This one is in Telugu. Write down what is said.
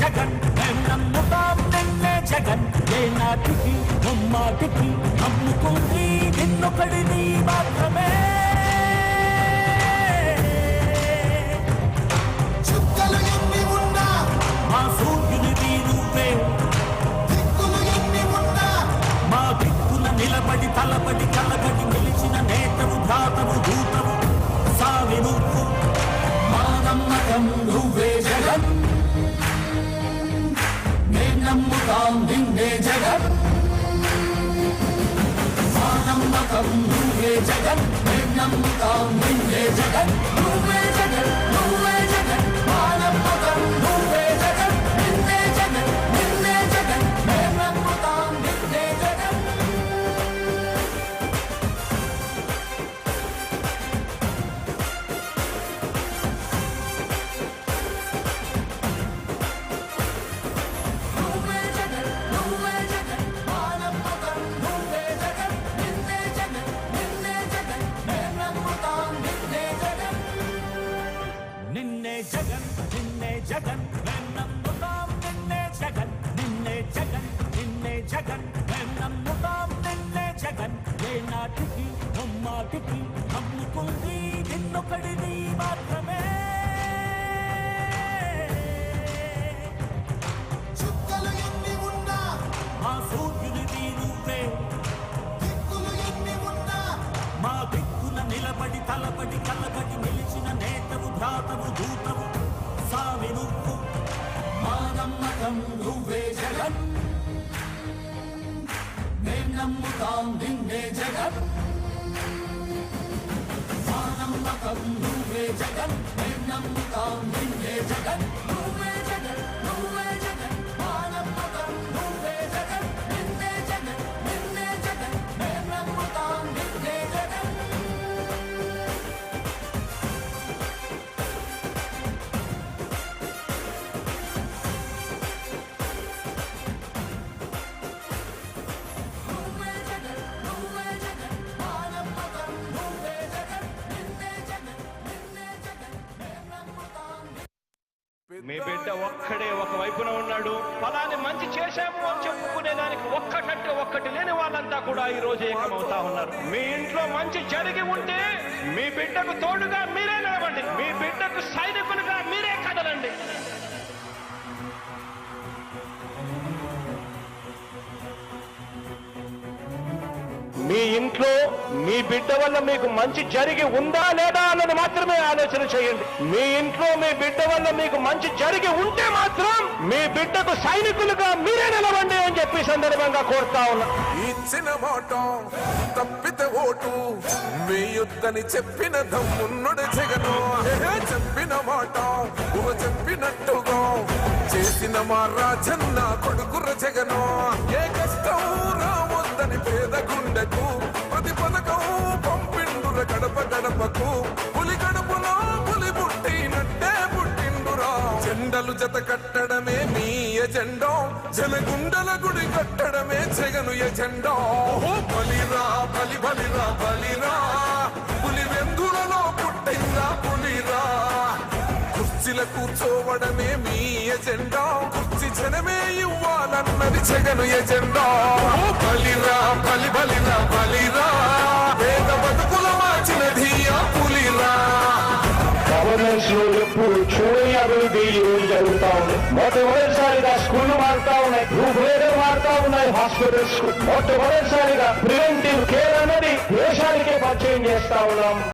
జగన్ మేం నమ్ముతాం నిన్నే జగన్ ఏ నాటికి ముమ్మాటికి నమ్ముకుంది నిన్నొకడిని మాత్రమే చుక్కలు ఎన్ని ఉన్నా మా సూర్యునిది నువ్వే దిక్కులు ఎన్ని ఉన్నా మా దిక్కుల నిలబడి తలబడి కలబడి నిలిచిన నేతవు ధాతవు దూతవు సావి నువ్వు మా నమ్మకం నువ్వే జగన్ మేం నమ్ముతాం నిన్నే జగన్ మా నమ్మకం నువ్వే జగన్ మేం నమ్ముతాం నిన్నే జగన్ నువ్వే జగన్ నువ్వే జగన్ మా నమ్మకం నువ్వే జగన్ నిన్నే జగన్ నిన్నే జగన్ మేం నమ్ముతాం నిన్నే జగన్ నువ్వే జగన్ నువ్వే జగన్ మా నమ్మకం నువ్వే జగన్ నిన్నే జగన్ నిన్నే జగన్ మేం నమ్ముతాం నిన్నే జగన్ నిన్నే జగన్ నిన్నే జగన్ మేం నమ్ముతాం నిన్నే జగన్ నిన్నే జగన్ నిన్నే జగన్ మేం నమ్ముతాం నిన్నే జగన్ ఏ నాటికి ముమ్మాటికి నమ్ముకుంది నిన్నొకడిని మాత్రమే చుక్కలు ఎన్ని ఉన్నా మా సూర్యునిది నువ్వే దిక్కులు ఎన్ని ఉన్నా మా దిక్కున నిలబడి తలబడి కలబడి నిలిచిన నేతవు భ్రాతవు దూతవు సావి నువ్వు మా నమ్మకం నువ్వే జగన్ మేం నమ్ముతాం నిన్నే జగన్ మా నమ్మకం నువ్వే జగన్ మేం నమ్ముతాం నిన్నే జగన్ నువ్వే జగన్ నువ్వే జగన్ మా నమ్మకం నువ్వే జగన్ నిన్నే జగన్ నిన్నే జగన్ మేం నమ్ముతాం నిన్నే జగన్ నువ్వే జగన్ నువ్వే జగన్ మా నమ్మకం నువ్వే జగన్ నిన్నే జగన్ నిన్నే జగన్ మేం నమ్ముతాం మీ బిడ్డ ఒక్కడే ఒక వైపున ఉన్నాడు. ఫలాన్ని మంచి చేశాము అని చెప్పుకునేదానికి ఒక్కటంటే ఒక్కటి లేని వాళ్ళంతా కూడా ఈ రోజు ఏకమవుతా ఉన్నారు. మీ ఇంట్లో మంచి జరిగి ఉంటే మీ బిడ్డకు తోడుగా మీరే నిలబండి, మీ బిడ్డకు సైనికులుగా మీరే కదలండి. మీ ఇంట్లో మీ బిడ్డ వల్ల మీకు మంచి జరిగి ఉందా లేదా అన్నది మాత్రమే ఆలోచన చేయండి. మీ ఇంట్లో మీ బిడ్డ వల్ల మీకు మంచి జరిగి ఉంటే మాత్రం మీ బిడ్డకు సైనికులుగా మీరే నిలవండి అని చెప్పి సందర్భంగా కోరుతా ఉన్నా. ఇచ్చిన మాట తప్పితే ఓటు వేయొద్దని చెప్పిన దమ్మున్నడు జగను. చెప్పిన మాట ఊహ చెప్పినట్టుగా చేసిన మా రాజన్న కొడుకుర జగను. ఏ కష్టం రావద్దని పేద గుండెకు ప్రతి పథకం పంపిండుర గడప గడపకు. పులి గడపలో పులి పుట్టినట్టే పుట్టిండురా. జెండలు జత కట్టడమే మీ ఎజెండా, జనగుండల గుడి కట్టడమే జగను ఎజెండా. బలిరా బలి బలిరా బలిరా, పులి వెందులలో పుట్టిందా పులిరా. కుర్చీల కూర్చోవడమే మీ ఎజెండా, కుర్చీ జనమే ఇవ్వాలన్నది జగను ఎజెండా. బలిరా బలి బలిరా బలిరా, పేద బతుకుల మార్చినది ఆ పులిరా. గవర్నెన్స్ లో ఎప్పుడు చూడని అభివృద్ధి ఈ రోజు జరుగుతా ఉంది. మొట్టమొదటిసారిగా స్కూళ్లు మారుతా ఉన్నాయి, రూపురేఖలు మారుతా ఉన్నాయి. హాస్పిటల్స్ మొట్టమొదటిసారిగా ప్రివెంటివ్ కేర్ అనేది దేశానికే పరిచయం చేస్తా ఉన్నాం.